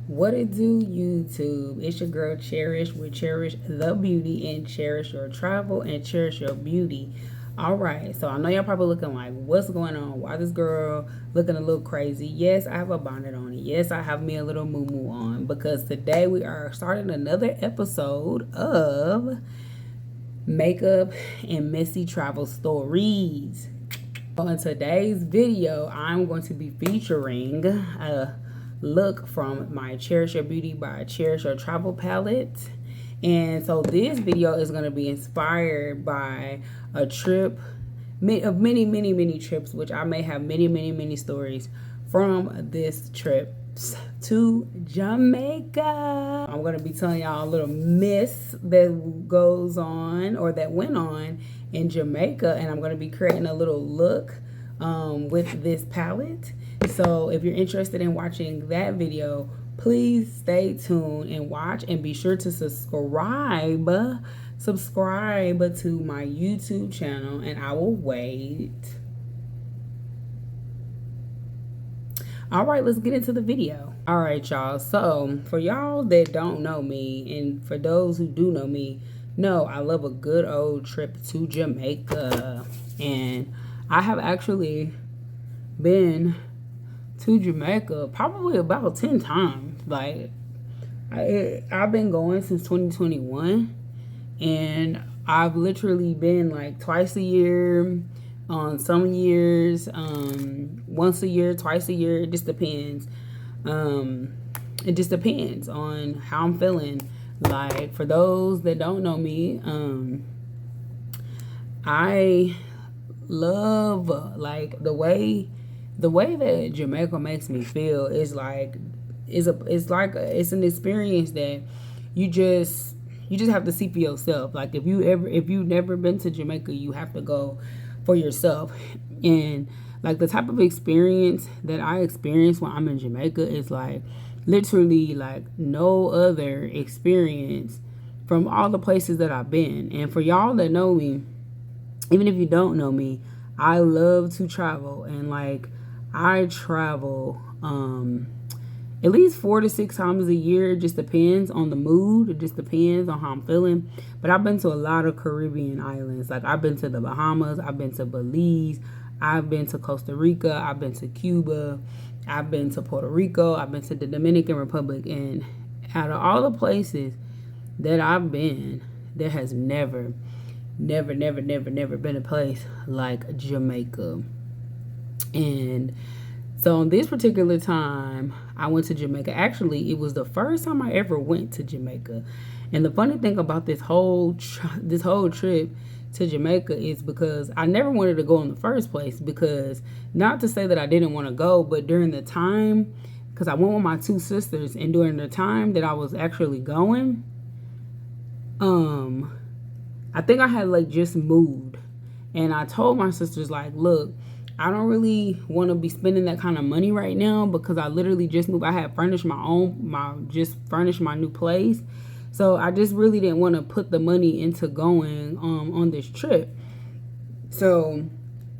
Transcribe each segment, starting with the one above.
What it do, YouTube? It's your girl Cherish with Cherish the Beauty, and cherish your travel and cherish your beauty. All right, so I know y'all probably looking like, what's going on? Why this girl looking a little crazy? Yes, I have a bonnet on. Yes, I have me a little moo on, because today we are starting another episode of Makeup and Messy Travel Stories. In today's video, I'm going to be featuring a look from my Cherish Your Beauty by Cherish Your Travel palette. And so this video is going to be inspired by a trip of many trips, which I may have many stories from this trip to Jamaica. I'm going to be telling y'all a little mess that goes on, or that went on, in Jamaica, and I'm going to be creating a little look with this palette. So if you're interested in watching that video, please stay tuned and watch, and be sure to subscribe to my YouTube channel, and I will wait. All right, let's get into the video. All right, y'all. So for y'all that don't know me, and for those who do know me, know I love a good old trip to Jamaica. And I have actually been to Jamaica probably about 10 times. Like, I've been going since 2021, and I've literally been like twice a year, on some years once a year, twice a year. It just depends. It just depends on how I'm feeling. Like, for those that don't know me, I love like the way that Jamaica makes me feel is like it's an experience that you just have to see for yourself. Like, if you've never been to Jamaica, you have to go for yourself. And like, the type of experience that I experience when I'm in Jamaica is like literally like no other experience from all the places that I've been. And for y'all that know me, even if you don't know me, I love to travel, and like I travel at least 4 to 6 times a year. It just depends on the mood. It just depends on how I'm feeling. But I've been to a lot of Caribbean islands. Like, I've been to the Bahamas, I've been to Belize, I've been to Costa Rica, I've been to Cuba, I've been to Puerto Rico, I've been to the Dominican Republic. And out of all the places that I've been, there has never been a place like Jamaica. And so this particular time I went to Jamaica, actually, it was the first time I ever went to Jamaica. And the funny thing about this whole trip to Jamaica is because I never wanted to go in the first place. Because, not to say that I didn't want to go, but during the time, because I went with my 2 sisters, and during the time that I was actually going, I think I had like just moved, and I told my sisters, like, look, I don't really want to be spending that kind of money right now, because I literally just moved. I had furnished just furnished my new place. So I just really didn't want to put the money into going on this trip. So,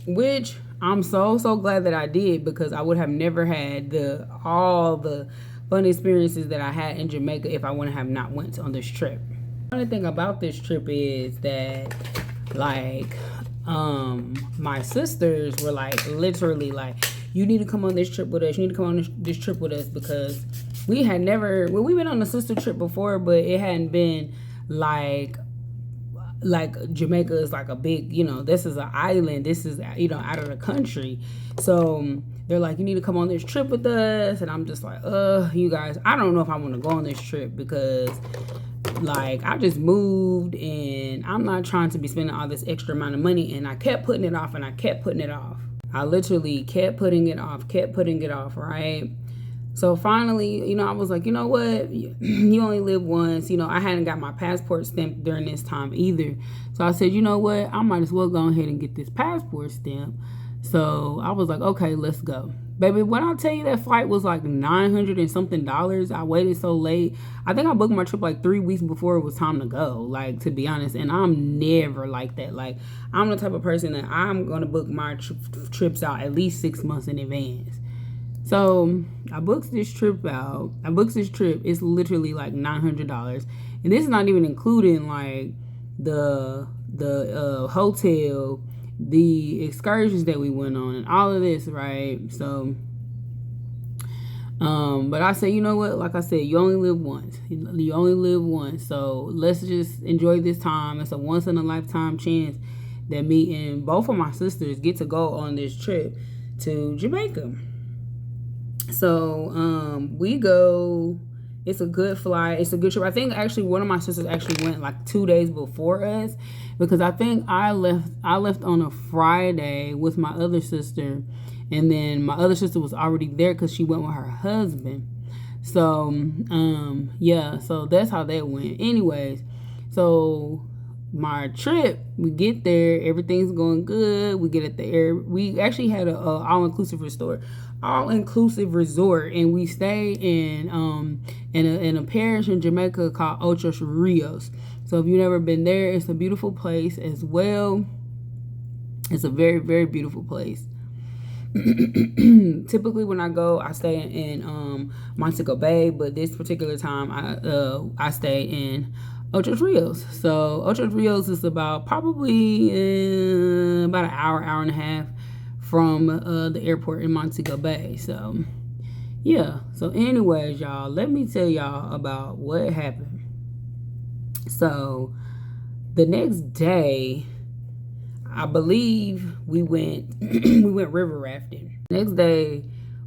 which I'm so glad that I did, because I would have never had all the fun experiences that I had in Jamaica if I would have not went on this trip. The funny thing about this trip is that, like, my sisters were like, literally like, you need to come on this trip with us. You need to come on this trip with us, because we had never, well, we've been on a sister trip before, but it hadn't been like Jamaica is like a big, this is an island. This is, out of the country. So they're like, you need to come on this trip with us. And I'm just like, you guys, I don't know if I want to go on this trip, because like, I just moved, and I'm not trying to be spending all this extra amount of money. And I kept putting it off, and I kept putting it off. I literally kept putting it off, right? So finally, I was like, you know what? You only live once. I hadn't got my passport stamped during this time either. So I said, you know what? I might as well go ahead and get this passport stamped. So I was like, okay, let's go. Baby, when I tell you that flight was like $900 and something, I waited so late. I think I booked my trip like 3 weeks before it was time to go, like, to be honest. And I'm never like that. Like, I'm the type of person that I'm going to book my trips out at least 6 months in advance. So I booked this trip out. I booked this trip. It's literally like $900, and this is not even including like the hotel, the excursions that we went on, and all of this, right? So, but I say, you know what? Like I said, you only live once. You only live once. So let's just enjoy this time. It's a once in a lifetime chance that me and both of my sisters get to go on this trip to Jamaica. So we go. It's a good flight. It's a good trip. I think actually one of my sisters actually went like 2 days before us, because I think I left on a Friday with my other sister, and then my other sister was already there because she went with her husband. So yeah, so that's how that went. Anyways, so my trip, we get there, everything's going good. We get at the air. We actually had a all-inclusive resort, and we stayed in a parish in Jamaica called Ocho Rios. So if you've never been there, it's a beautiful place as well. It's a very, very beautiful place. Typically when I go, I stay in Montego Bay, but this particular time I stay in Ocho Rios. So Ocho Rios is about probably about an hour and a half from the airport in Montego Bay. So yeah. So anyways, y'all, let me tell y'all about what happened. So the next day, I believe we went river rafting. Next day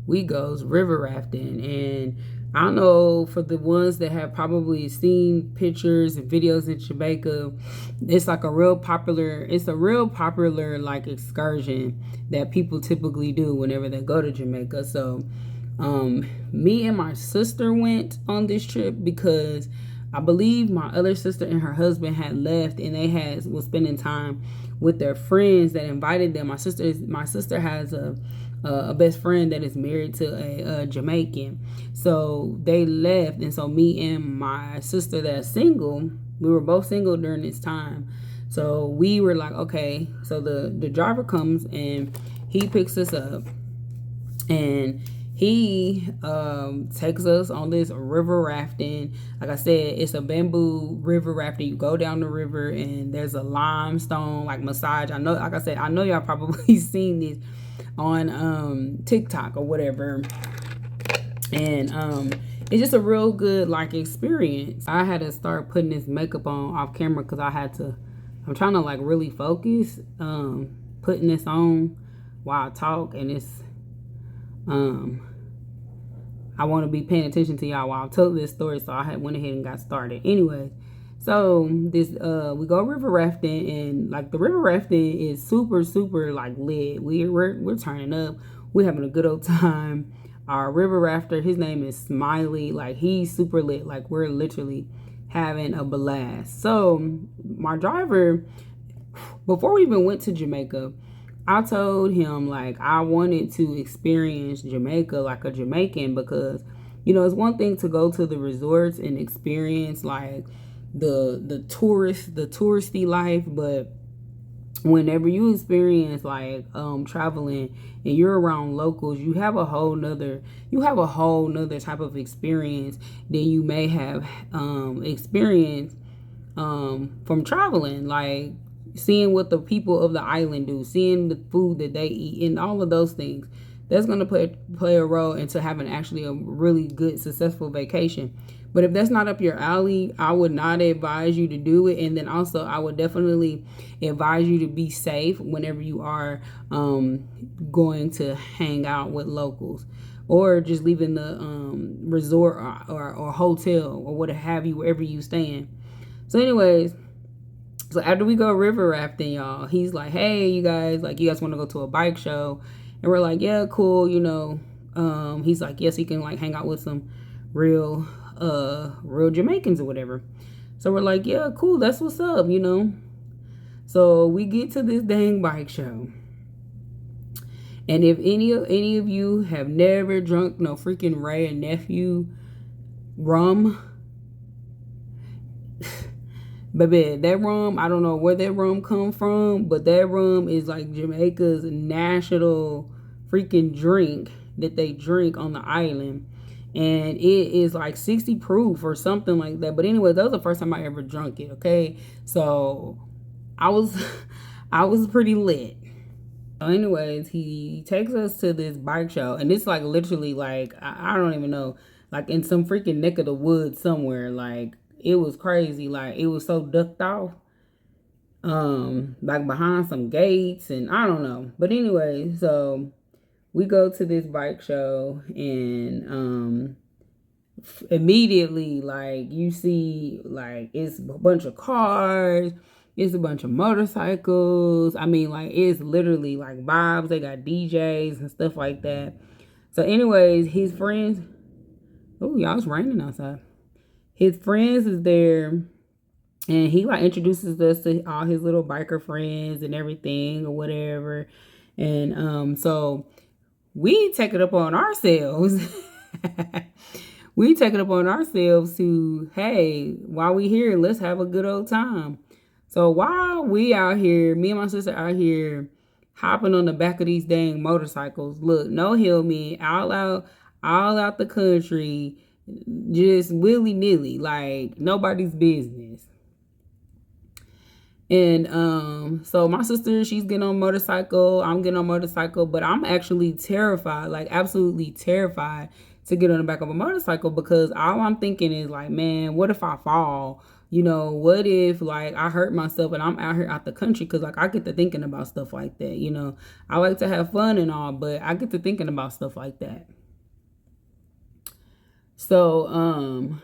we goes river rafting, and I don't know, for the ones that have probably seen pictures and videos in Jamaica, it's a real popular like excursion that people typically do whenever they go to Jamaica. So me and my sister went on this trip because I believe my other sister and her husband had left, and they was spending time with their friends that invited them. My sister has a best friend that is married to a Jamaican, so they left, and so me and my sister that's single, we were both single during this time. So we were like, okay. So the driver comes and he picks us up, and he takes us on this river rafting. Like I said, it's a bamboo river rafting. You go down the river, and there's a limestone like massage. I know, like I said, I know y'all probably seen this on TikTok or whatever, and it's just a real good like experience. I had to start putting this makeup on off camera because I'm trying to like really focus putting this on while I talk, and it's I want to be paying attention to y'all while I tell this story, so I went ahead and got started. Anyway, so this we go river rafting, and like the river rafting is super like lit. We're turning up. We're having a good old time. Our river rafter, his name is Smiley. Like, he's super lit. Like, we're literally having a blast. So my driver, before we even went to Jamaica, I told him like I wanted to experience Jamaica like a Jamaican, because you know, it's one thing to go to the resorts and experience like the touristy life, but whenever you experience like traveling and you're around locals, you have a whole nother type of experience than you may have experienced from traveling, like seeing what the people of the island do, seeing the food that they eat, and all of those things. That's going to play a role into having actually a really good, successful vacation. But if that's not up your alley, I would not advise you to do it. And then also, I would definitely advise you to be safe whenever you are going to hang out with locals, or just leaving the resort or hotel or what have you, wherever you staying. So anyways, so after we go river rafting, y'all, he's like, hey, you guys want to go to a bike show? And we're like, yeah, cool, you know. He's like, yes, he can like hang out with some real Jamaicans or whatever. So we're like, yeah, cool, that's what's up, you know. So we get to this dang bike show, and if any of you have never drunk no freaking Ray and Nephew rum, baby, that rum, I don't know where that rum come from, but that rum is like Jamaica's national freaking drink. that they drink on the island. And it is like 60 proof or something like that. But anyway, that was the first time I ever drunk it. Okay, so I was I was pretty lit. So anyways, he takes us to this bike show, and it's like literally like I don't even know, like in some freaking neck of the woods somewhere. Like it was crazy. Like it was so ducked off, like behind some gates, and I don't know. But anyway, so we go to this bike show, and immediately like you see like it's a bunch of cars, it's a bunch of motorcycles. I mean, like it's literally like vibes. They got DJs and stuff like that. So anyways, his friends, oh y'all, it's raining outside. His friends is there, and he like introduces us to all his little biker friends and everything or whatever. And so we take it upon ourselves we take it upon ourselves to, hey, while we here, let's have a good old time. So while we out here, me and my sister out here hopping on the back of these dang motorcycles, look, no helmet, all out the country, just willy-nilly, like nobody's business. And so my sister, she's getting on motorcycle, I'm getting on motorcycle, but I'm actually terrified, like absolutely terrified to get on the back of a motorcycle, because all I'm thinking is like, man, what if I fall? You know, what if like I hurt myself and I'm out here out the country? Because like I get to thinking about stuff like that. You know, I like to have fun and all, but I get to thinking about stuff like that. So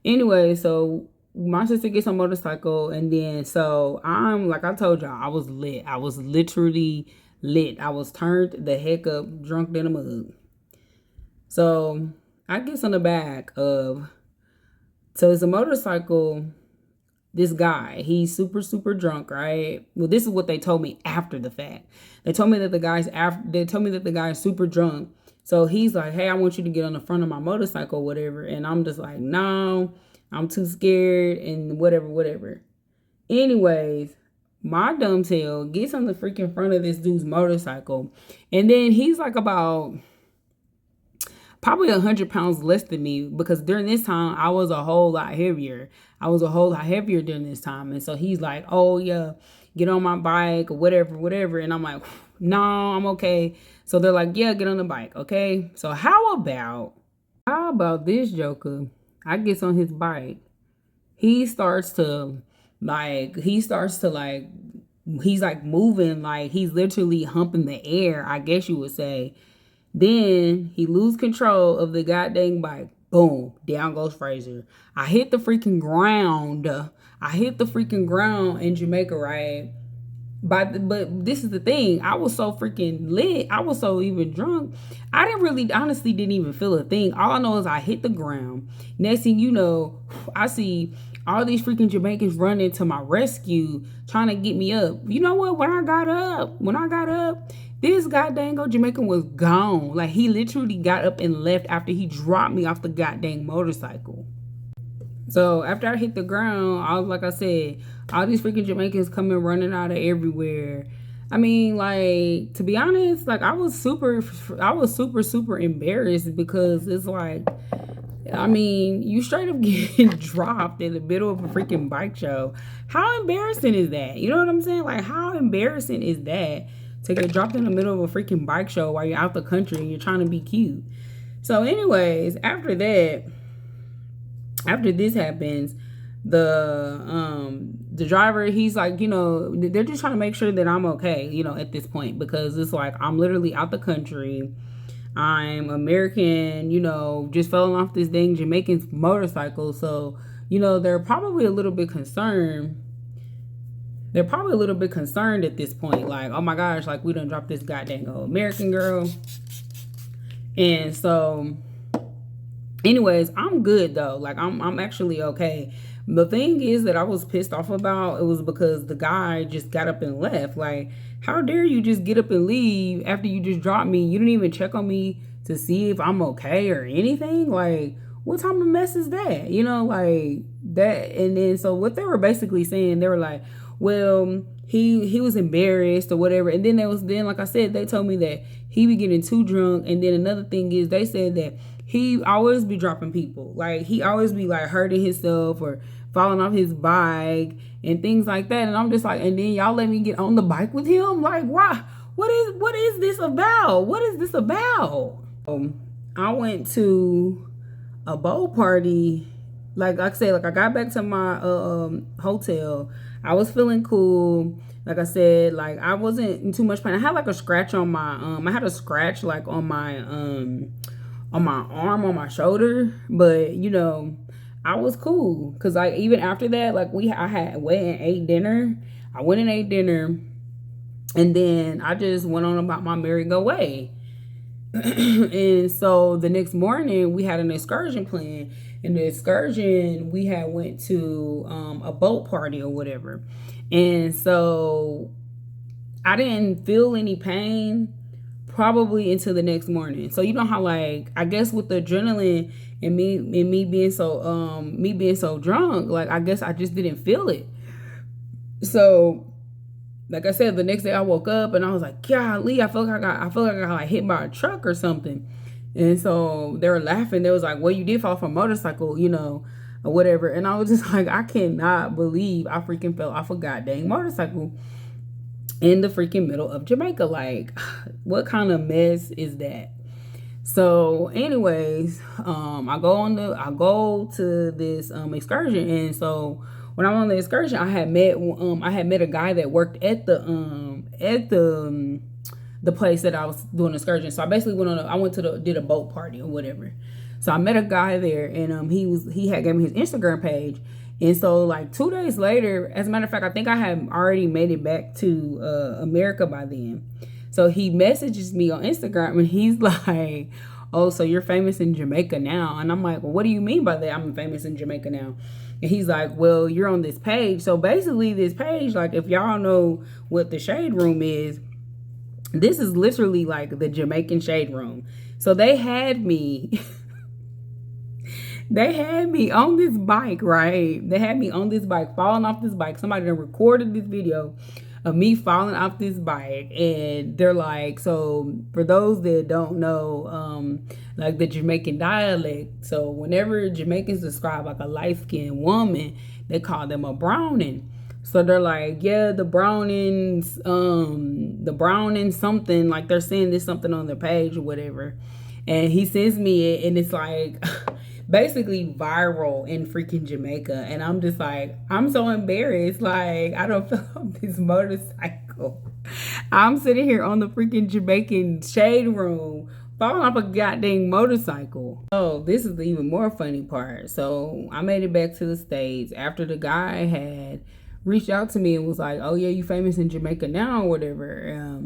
anyway, so my sister gets on motorcycle, and then so I'm like I told y'all, I was lit. I was literally lit. I was turned the heck up, drunk in a mug. So I get on the back of, so it's a motorcycle. This guy, he's super, super drunk, right? Well, this is what they told me after the fact. They told me that the guy's super drunk. So he's like, hey, I want you to get on the front of my motorcycle, whatever. And I'm just like, no, I'm too scared and whatever. Anyways, my dumb tail gets on the freaking front of this dude's motorcycle. And then he's like about probably 100 pounds less than me, because during this time I was a whole lot heavier. During this time. And so he's like, oh yeah, get on my bike or whatever. And I'm like, no, I'm okay. So they're like, yeah, get on the bike. Okay. So how about this joker? I gets on his bike. He's like moving, like he's literally humping the air, I guess you would say. Then he lose control of the goddamn bike. Boom, down goes Fraser. I hit the freaking ground in Jamaica, right? But this is the thing. I was so freaking lit. I was so even drunk. I honestly didn't even feel a thing. All I know is I hit the ground. Next thing you know, I see all these freaking Jamaicans running to my rescue, trying to get me up. You know what? When I got up, this goddamn Jamaican was gone. Like, he literally got up and left after he dropped me off the goddamn motorcycle. So after I hit the ground, like I said, all these freaking Jamaicans coming running out of everywhere. I mean, like, to be honest, like I was super, super embarrassed, because it's like, I mean, you straight up getting dropped in the middle of a freaking bike show. How embarrassing is that? You know what I'm saying? Like, how embarrassing is that to get dropped in the middle of a freaking bike show while you're out the country and you're trying to be cute? So anyways, after this happens, the driver, he's like, you know, they're just trying to make sure that I'm okay, you know, at this point, because it's like I'm literally out the country. I'm American, you know, just fell off this dang Jamaican motorcycle. So, you know, they're probably a little bit concerned. They're probably a little bit concerned at this point. Like, oh my gosh, like we done dropped this goddamn American girl. And so, anyways, I'm good though. Like I'm actually okay. The thing is that I was pissed off about, it was because the guy just got up and left. Like, how dare you just get up and leave after you just dropped me? You didn't even check on me to see if I'm okay or anything. Like, what type of mess is that? You know, like that. And then so what they were basically saying, they were like, well, he was embarrassed or whatever. And then like I said, they told me that he be getting too drunk. And then another thing is they said that he always be dropping people. Like he always be like hurting himself or falling off his bike and things like that. And I'm just like, and then y'all let me get on the bike with him? Like, why? What is this about? What is this about? I went to a bowl party. Like I said, like I got back to my hotel. I was feeling cool. Like I said, like I wasn't in too much pain. I had like a scratch on my I had a scratch like on my arm, on my shoulder, but you know, I was cool cuz like even after that, like I had went and ate dinner. I went and ate dinner, and then I just went on about my merry-go way. And so the next morning we had an excursion plan. In the excursion, we had went to a boat party or whatever. And so I didn't feel any pain probably until the next morning. So you know how like I guess with the adrenaline and me being so drunk, like I guess I just didn't feel it. So like I said, the next day I woke up and I was like, golly, I feel like I got like hit by a truck or something. And so they were laughing. They was like, well, you did fall from a motorcycle, you know, or whatever. And I was just like, I cannot believe I freaking fell off a goddamn motorcycle in the freaking middle of Jamaica. Like, what kind of mess is that? So anyways, I go to this excursion. And so when I went on the excursion, I had met a guy that worked at the place that I was doing excursion. So I basically did a boat party or whatever. So I met a guy there, and he had gave me his Instagram page. And so like 2 days later, as a matter of fact, I think I had already made it back to America by then. So he messages me on Instagram and he's like, oh, so you're famous in Jamaica now. And I'm like, well, what do you mean by that? I'm famous in Jamaica now. And he's like, well, you're on this page. So basically this page, like if y'all know what the Shade Room is, this is literally like the Jamaican Shade Room. So they had me, on this bike, right? They had me on this bike, falling off this bike. Somebody done recorded this video of me falling off this bike. And they're like, so for those that don't know, like the Jamaican dialect. So whenever Jamaicans describe like a light-skinned woman, they call them a browning. So they're like, yeah, the browning something, like they're saying this something on their page or whatever. And he sends me it, and it's like basically viral in freaking Jamaica. And I'm just like, I'm so embarrassed. Like, I don't feel off this motorcycle. I'm sitting here on the freaking Jamaican Shade Room, falling off a goddamn motorcycle. Oh, this is the even more funny part. So I made it back to the States after the guy had reached out to me and was like, oh yeah, you famous in Jamaica now or whatever.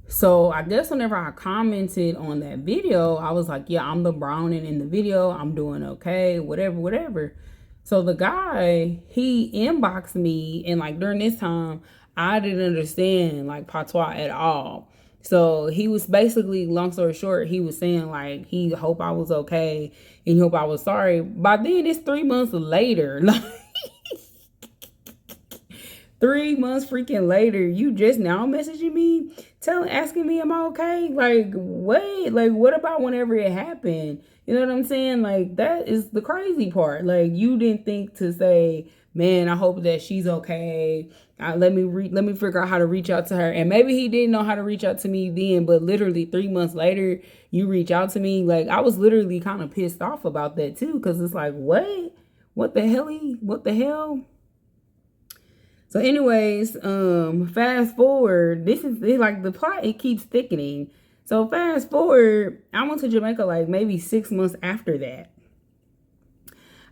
So I guess whenever I commented on that video, I was like, yeah, I'm the browning in the video. I'm doing okay, whatever. So the guy, he inboxed me, and like during this time, I didn't understand like patois at all. So he was basically, long story short, he was saying like he hope I was okay and he hope I was sorry. By then it's 3 months later. Like 3 months freaking later, you just now messaging me, asking me am I okay? Like, wait, like what about whenever it happened? You know what I'm saying? Like, that is the crazy part. Like, you didn't think to say, man, I hope that she's okay. Let me figure out how to reach out to her. And maybe he didn't know how to reach out to me then, but literally 3 months later, you reach out to me. Like, I was literally kind of pissed off about that too, because it's like, what the hell? So anyways, fast forward, this is like the plot, it keeps thickening. So fast forward, I went to Jamaica like maybe 6 months after that.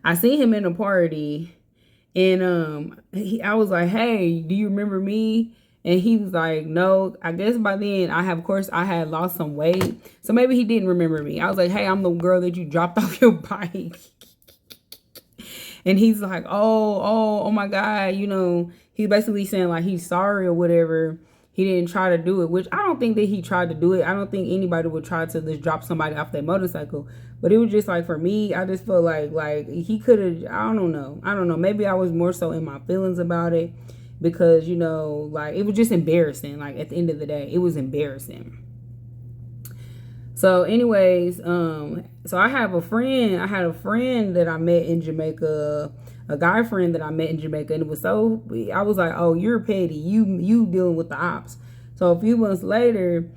I seen him in a party, and I was like, hey, do you remember me? And he was like, no. I guess by then I had lost some weight. So maybe he didn't remember me. I was like, hey, I'm the girl that you dropped off your bike. And he's like, oh my God, you know, he's basically saying like he's sorry or whatever. He didn't try to do it, which I don't think that he tried to do it. I don't think anybody would try to just drop somebody off their motorcycle. But it was just like, for me, I just felt like he could have, I don't know. Maybe I was more so in my feelings about it. because, you know, like, it was just embarrassing. Like, at the end of the day, it was embarrassing. So anyways, so I had a friend that I met in Jamaica, a guy friend that I met in Jamaica, and it was so, I was like, oh, you're petty, you dealing with the ops. So a few months later,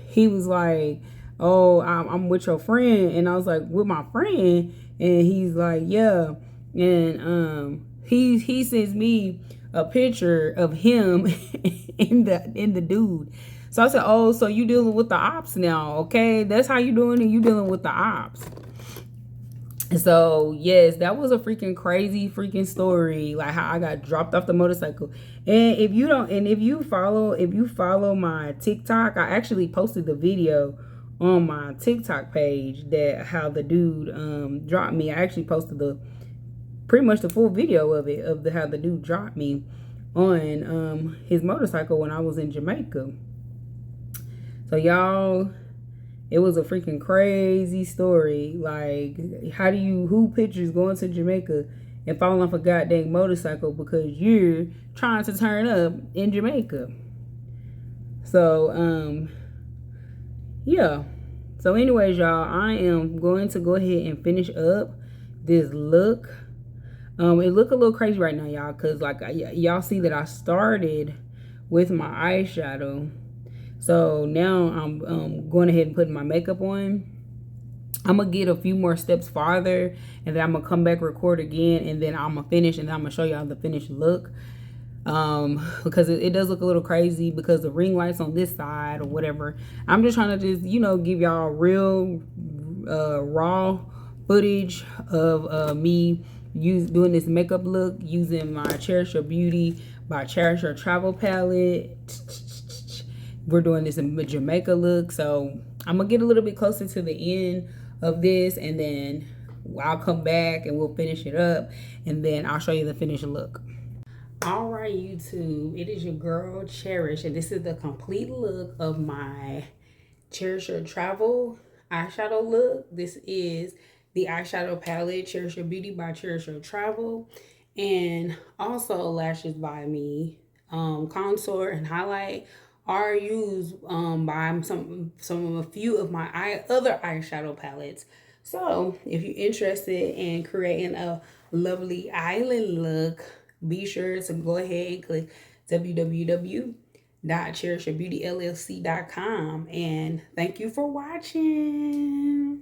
he was like, oh, I'm with your friend, and I was like, with my friend, and he's like, yeah, and he sends me a picture of him in the dude. So I said, oh, so you dealing with the ops now, okay? That's how you doing it. You dealing with the ops. So yes, that was a freaking crazy freaking story. Like how I got dropped off the motorcycle. And if you follow my TikTok, I actually posted the video on my TikTok page that how the dude dropped me. I actually posted pretty much the full video of it, of how the dude dropped me on his motorcycle when I was in Jamaica. So y'all, it was a freaking crazy story. Like, who pictures going to Jamaica and falling off a goddamn motorcycle because you're trying to turn up in Jamaica? So, yeah. So anyways, y'all, I am going to go ahead and finish up this look. It look a little crazy right now, y'all, because like y'all see that I started with my eyeshadow. So now I'm going ahead and putting my makeup on. I'm going to get a few more steps farther, and then I'm going to come back, record again, and then I'm going to finish, and then I'm going to show y'all the finished look. Because it does look a little crazy because the ring lights on this side or whatever. I'm just trying to just, you know, give y'all real raw footage of me doing this makeup look using my Cherish Your Beauty by Cherish Your Travel palette. We're doing this in Jamaica look. So I'm going to get a little bit closer to the end of this, and then I'll come back and we'll finish it up, and then I'll show you the finished look. All right, YouTube, it is your girl Cherish, and this is the complete look of my Cherish Your Travel eyeshadow look. This is the eyeshadow palette Cherish Your Beauty by Cherish Your Travel, and also lashes by me. Contour and highlight are used by a few of my other eyeshadow palettes. So if you're interested in creating a lovely island look, be sure to go ahead and click www.cherishyourbeautyllc.com, and thank you for watching.